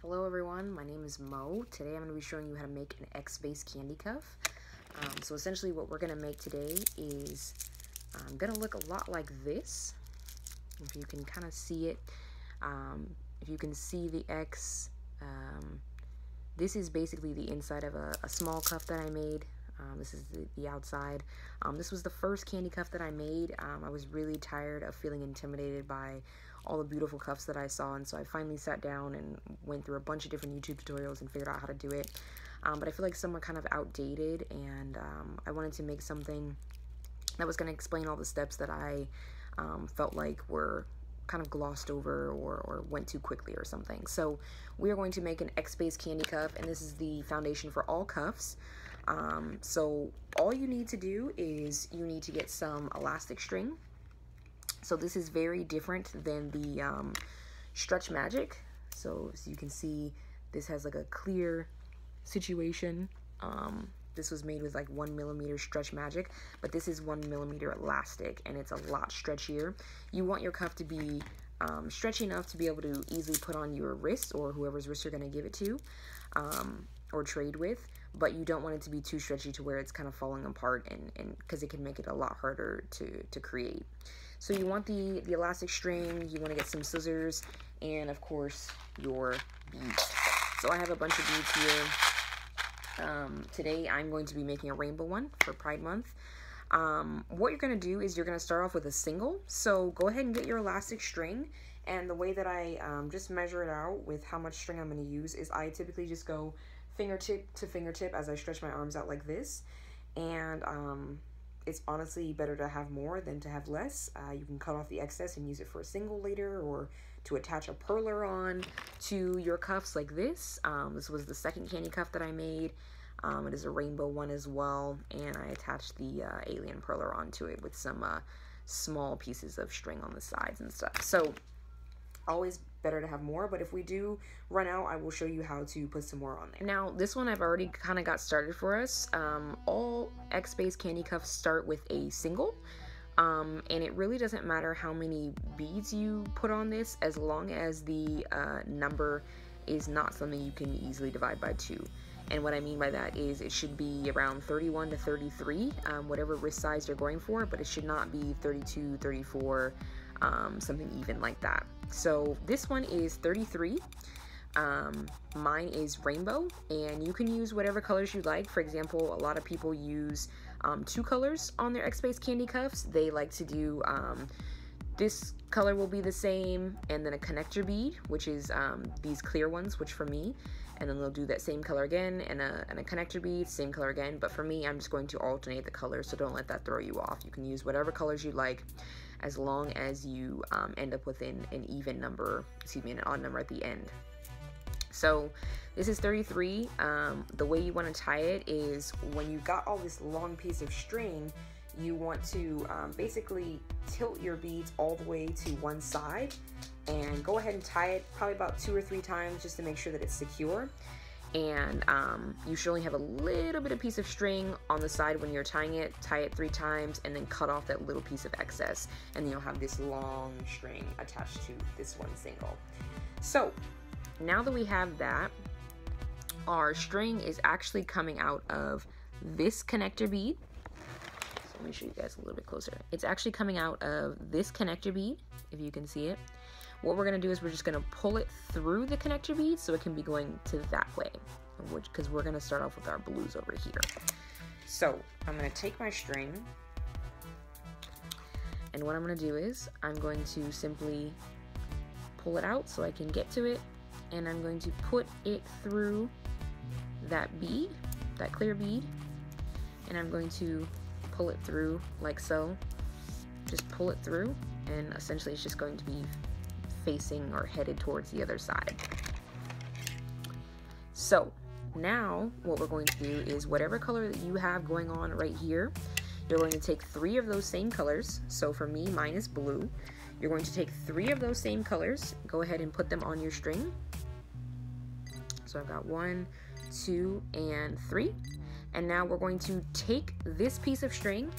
Hello everyone, my name is Mo. Today I'm going to be showing you how to make an X-Base Kandi Cuff. So essentially what we're going to make today is going to look a lot like this. If you can kind of see it, if you can see the X, this is basically the inside of a small cuff that I made. This is the outside. This was the first Kandi Cuff that I made. I was really tired of feeling intimidated by all the beautiful cuffs that I saw, and so I finally sat down and went through a bunch of different YouTube tutorials and figured out how to do it. But I feel like some were kind of outdated, and I wanted to make something that was going to explain all the steps that I felt like were kind of glossed over or went too quickly or something. So we are going to make an X-Base Kandi Cuff, and this is the foundation for all cuffs. So all you need to do is you need to get some elastic string. So this is very different than the Stretch Magic. So as you can see, this has like a clear situation. This was made with like 1mm Stretch Magic, but this is 1mm elastic, and it's a lot stretchier. You want your cuff to be stretchy enough to be able to easily put on your wrist or whoever's wrist you're going to give it to, or trade with, but you don't want it to be too stretchy to where it's kind of falling apart, and because it can make it a lot harder to create. So you want the elastic string, you want to get some scissors, and of course your beads. So I have a bunch of beads here. Today I'm going to be making a rainbow one for Pride Month. What you're going to do is you're going to start off with a single. So go ahead and get your elastic string, and the way that I just measure it out with how much string I'm going to use is I typically just go fingertip to fingertip as I stretch my arms out like this, and it's honestly better to have more than to have less. You can cut off the excess and use it for a single later, or to attach a perler on to your cuffs like this. This was the second Kandi Cuff that I made. It is a rainbow one as well, and I attached the alien perler onto it with some small pieces of string on the sides and stuff. So always better to have more, but if we do run out, I will show you how to put some more on there. Now this one I've already kind of got started for us. All X-Base Kandi Cuffs start with a single, and it really doesn't matter how many beads you put on this, as long as the number is not something you can easily divide by 2. And what I mean by that is it should be around 31 to 33, whatever wrist size you're going for, but it should not be 32, 34, something even like that. So this one is 33. Mine is rainbow, and you can use whatever colors you like. For example, a lot of people use 2 colors on their X-Base Kandi Cuffs. They like to do this color will be the same, and then a connector bead, which is these clear ones, which for me, and then they'll do that same color again, and a connector bead, same color again. But for me, I'm just going to alternate the colors, so don't let that throw you off. You can use whatever colors you like, as long as you end up within an even number, an odd number at the end. So this is 33. The way you want to tie it is when you got all this long piece of string, you want to basically tilt your beads all the way to one side, and go ahead and tie it probably about 2 or 3 times just to make sure that it's secure. And you should only have a little bit of piece of string on the side when you're tying it. Tie it 3 times and then cut off that little piece of excess, and then you'll have this long string attached to this one single. So now that we have that, our string is actually coming out of this connector bead. So let me show you guys a little bit closer. It's actually coming out of this connector bead, if you can see it. What we're going to do is we're just going to pull it through the connector bead so it can be going to that way, because we're going to start off with our blues over here. So I'm going to take my string, and what I'm going to do is I'm going to simply pull it out so I can get to it, and I'm going to put it through that bead, that clear bead, and I'm going to pull it through like so. Just pull it through, and essentially it's just going to be facing or headed towards the other side. So now what we're going to do is whatever color that you have going on right here, you're going to take 3 of those same colors. So for me, mine is blue. You're going to take 3 of those same colors, go ahead and put them on your string. So I've got 1, 2, and 3. And now we're going to take this piece of string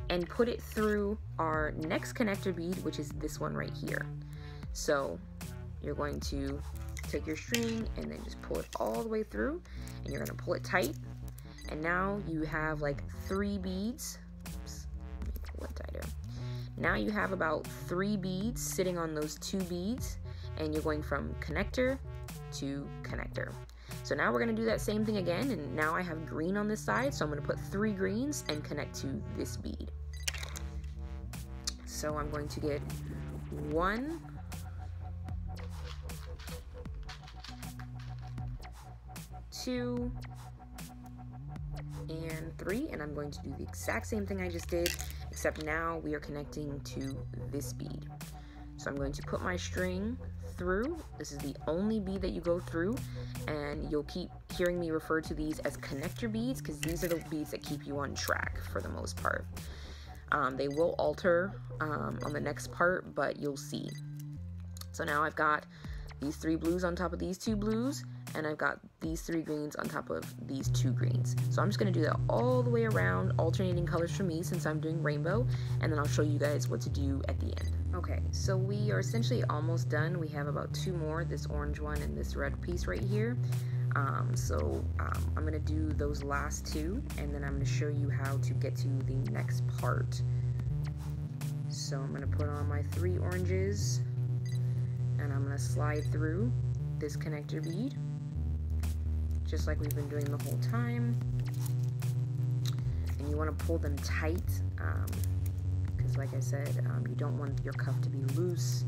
and put it through our next connector bead, which is this one right here. So you're going to take your string and then just pull it all the way through, and you're gonna pull it tight. And now you have like 3 beads. Oops, let me pull it tighter. Now you have about 3 beads sitting on those 2 beads, and you're going from connector to connector. So now we're going to do that same thing again, and now I have green on this side, so I'm going to put 3 greens and connect to this bead. So I'm going to get 1, 2, and 3, and I'm going to do the exact same thing I just did, except now we are connecting to this bead. So I'm going to put my string through. This is the only bead that you go through, and you'll keep hearing me refer to these as connector beads because these are the beads that keep you on track for the most part. They will alter on the next part, but you'll see. So now I've got these 3 blues on top of these 2 blues, and I've got these 3 greens on top of these 2 greens. So I'm just going to do that all the way around, alternating colors for me since I'm doing rainbow, and then I'll show you guys what to do at the end. Okay, so we are essentially almost done. We have about 2 more, this orange one and this red piece right here. I'm going to do those last 2, and then I'm going to show you how to get to the next part. So I'm going to put on my 3 oranges, and I'm going to slide through this connector bead, just like we've been doing the whole time. And you want to pull them tight, because like I said, you don't want your cuff to be loose.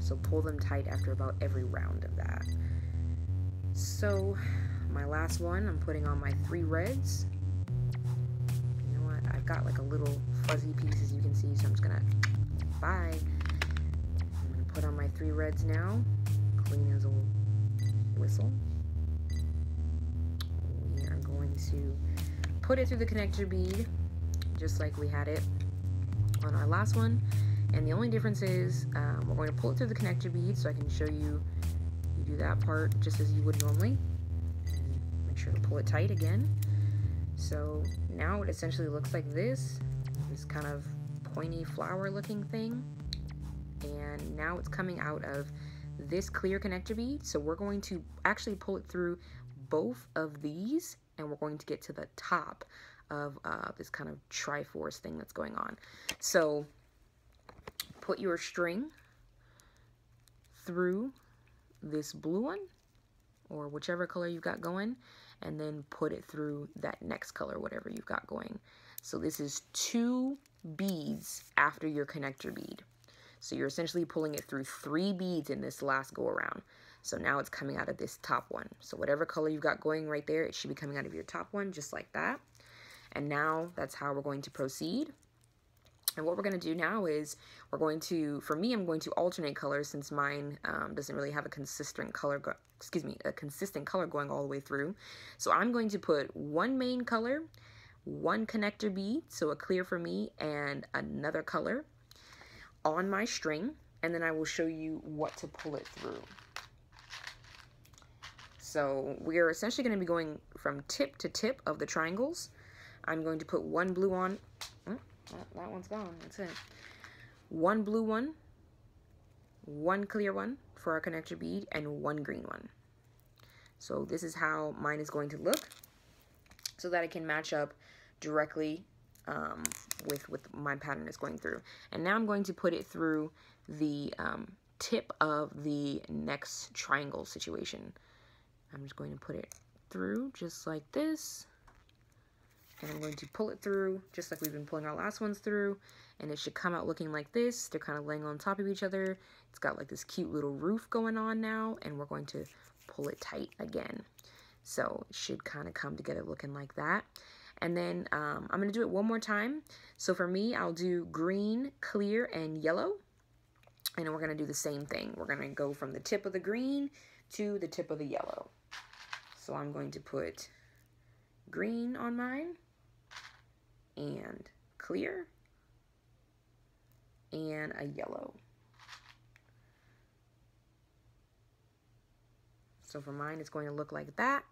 So pull them tight after about every round of that. So my last one, I'm putting on my 3 reds. You know what? I've got like a little fuzzy piece, as you can see, so I'm just gonna, bye. I'm gonna put on my 3 reds now, clean as a whistle. We are going to put it through the connector bead, just like we had it on our last one. And the only difference is we're going to pull it through the connector bead, so I can show you. You do that part just as you would normally. And make sure to pull it tight again. So now it essentially looks like this kind of pointy flower looking thing. And now it's coming out of this clear connector bead. So we're going to actually pull it through both of these, and we're going to get to the top of this kind of triforce thing that's going on. So put your string through this blue one, or whichever color you've got going, and then put it through that next color, whatever you've got going. So this is 2 beads after your connector bead. So you're essentially pulling it through 3 beads in this last go around. So now it's coming out of this top one. So whatever color you've got going right there, it should be coming out of your top one, just like that. And now that's how we're going to proceed. And what we're going to do now is we're going to, for me, I'm going to alternate colors since mine doesn't really have a consistent color, consistent color going all the way through. So I'm going to put 1 main color, 1 connector bead, so a clear for me, and another color on my string, and then I will show you what to pull it through. So we are essentially going to be going from tip to tip of the triangles. I'm going to put 1 blue on. That one's gone. That's it. 1 blue one, 1 clear one for our connector bead, and 1 green one. So this is how mine is going to look, so that it can match up directly with my pattern is going through. And now I'm going to put it through the tip of the next triangle situation. I'm just going to put it through just like this. And I'm going to pull it through just like we've been pulling our last ones through, and it should come out looking like this. They're kind of laying on top of each other. It's got like this cute little roof going on now, and we're going to pull it tight again. So it should kind of come together looking like that. And then I'm going to do it one more time. So for me, I'll do green, clear, and yellow. And we're going to do the same thing. We're going to go from the tip of the green to the tip of the yellow. So I'm going to put green on mine, and clear, and a yellow. So for mine, it's going to look like that.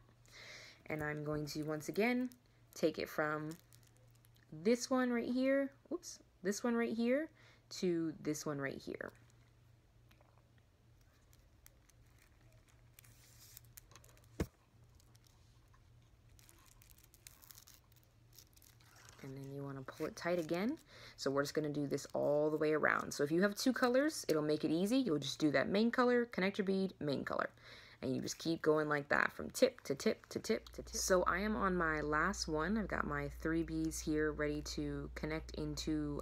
And I'm going to, once again, take it from this one right here, oops, this one right here, to this one right here. And then you want to pull it tight again. So we're just going to do this all the way around. So if you have two colors, it'll make it easy. You'll just do that main color, connector bead, main color. And you just keep going like that from tip to tip to tip to tip. So I am on my last one. I've got my 3 beads here ready to connect into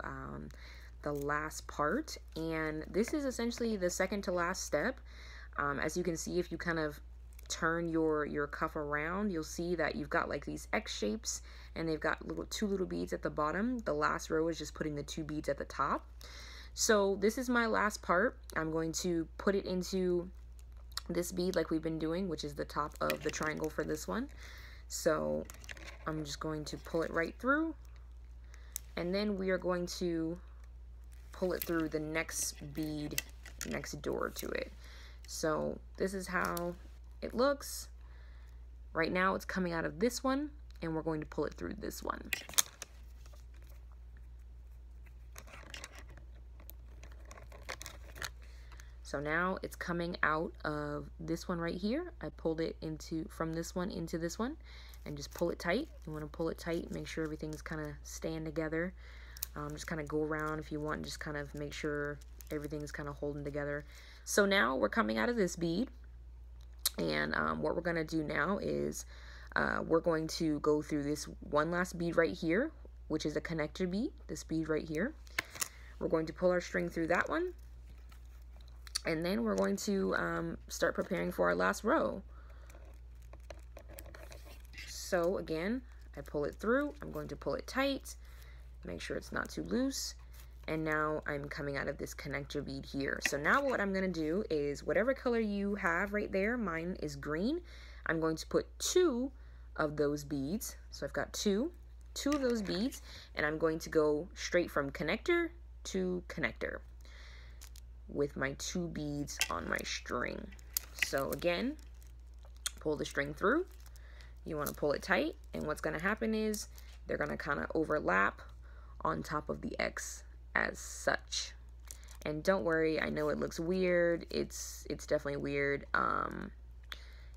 the last part. And this is essentially the second to last step. As you can see, if you kind of turn your cuff around, you'll see that you've got like these X shapes, and they've got two little beads at the bottom. The last row is just putting the 2 beads at the top. So this is my last part. I'm going to put it into this bead like we've been doing, which is the top of the triangle for this one. So I'm just going to pull it right through, and then we are going to pull it through the next bead next door to it. So this is how it looks. Right now it's coming out of this one, and we're going to pull it through this one. So now it's coming out of this one right here. I pulled it from this one into this one, and just pull it tight. You want to pull it tight, make sure everything's kind of staying together. Just kind of go around if you want, just kind of make sure everything's kind of holding together. So now we're coming out of this bead, and what we're going to do now is we're going to go through this one last bead right here, which is a connector bead, this bead right here. We're going to pull our string through that one, and then we're going to start preparing for our last row. So again, I pull it through. I'm going to pull it tight, make sure it's not too loose, and now I'm coming out of this connector bead here. So now what I'm going to do is whatever color you have right there, mine is green, I'm going to put 2 of those beads. So I've got two of those beads, and I'm going to go straight from connector to connector with my 2 beads on my string. So again, pull the string through. You want to pull it tight, and what's going to happen is they're going to kind of overlap on top of the X as such. And don't worry, I know it looks weird. It's definitely weird.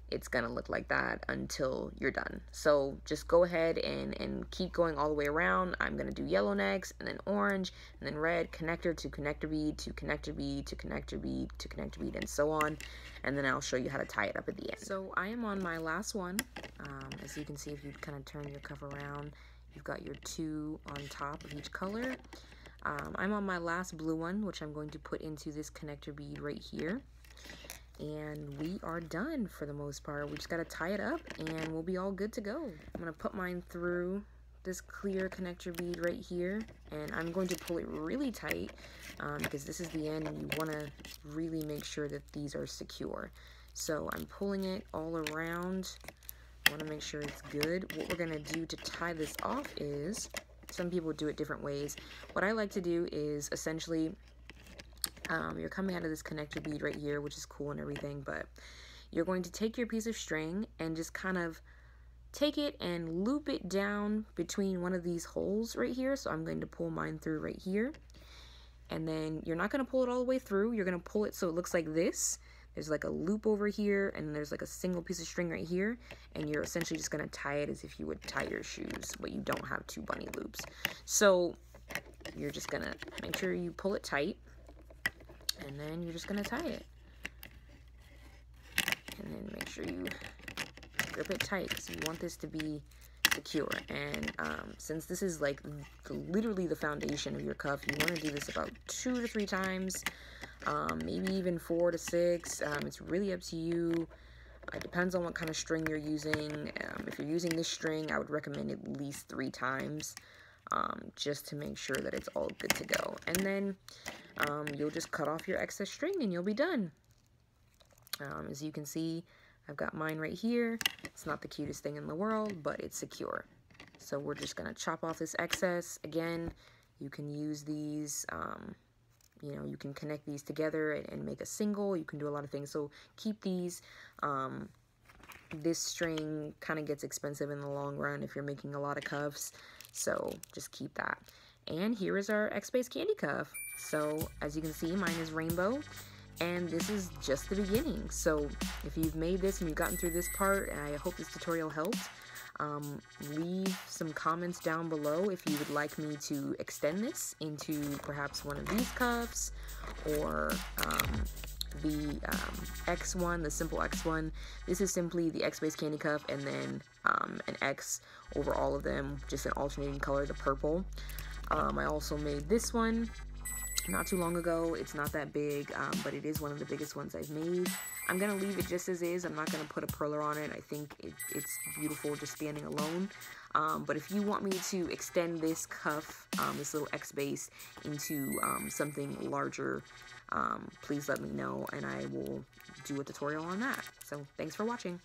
It's gonna look like that until you're done. So just go ahead and keep going all the way around. I'm gonna do yellow next, and then orange, and then red, connector to connector bead to connector bead to connector bead to connector bead, and so on. And then I'll show you how to tie it up at the end. So I am on my last one. As you can see, if you kind of turn your cuff around, you've got your 2 on top of each color. I'm on my last blue one, which I'm going to put into this connector bead right here. And we are done for the most part. We just got to tie it up, and we'll be all good to go. I'm going to put mine through this clear connector bead right here, and I'm going to pull it really tight because this is the end, and you want to really make sure that these are secure. So I'm pulling it all around. I want to make sure it's good. What we're going to do to tie this off is, some people do it different ways. What I like to do is essentially, you're coming out of this connector bead right here, which is cool and everything, but you're going to take your piece of string and just kind of take it and loop it down between one of these holes right here. So I'm going to pull mine through right here, and then you're not going to pull it all the way through. You're going to pull it so it looks like this. There's like a loop over here, and there's like a single piece of string right here, and you're essentially just going to tie it as if you would tie your shoes, but you don't have 2 bunny loops. So you're just going to make sure you pull it tight, and then you're just going to tie it. And then make sure you grip it tight, because you want this to be secure. And since this is like literally the foundation of your cuff, you want to do this about 2 to 3 times, maybe even 4 to 6. It's really up to you. It depends on what kind of string you're using. If you're using this string, I would recommend at least 3 times, just to make sure that it's all good to go. And then you'll just cut off your excess string, and you'll be done. As you can see, I've got mine right here. It's not the cutest thing in the world, but it's secure. So we're just going to chop off this excess. Again, you can use these, you know, you can connect these together and make a single. You can do a lot of things. So keep these. This string kind of gets expensive in the long run if you're making a lot of cuffs. So just keep that. And here is our X-Base Kandi Cuff. So as you can see, mine is rainbow. And this is just the beginning. So if you've made this and you've gotten through this part, and I hope this tutorial helped, Leave some comments down below if you would like me to extend this into perhaps one of these cuffs, or the X one, the simple X one. This is simply the X-Base Kandi Cuff and then an X over all of them, just an alternating color, the purple. I also made this one not too long ago. It's not that big, but it is one of the biggest ones I've made. I'm gonna leave it just as is. I'm not gonna put a perler on it. I think it's beautiful just standing alone. But if you want me to extend this cuff, this little X-Base, into something larger, please let me know and I will do a tutorial on that. So thanks for watching.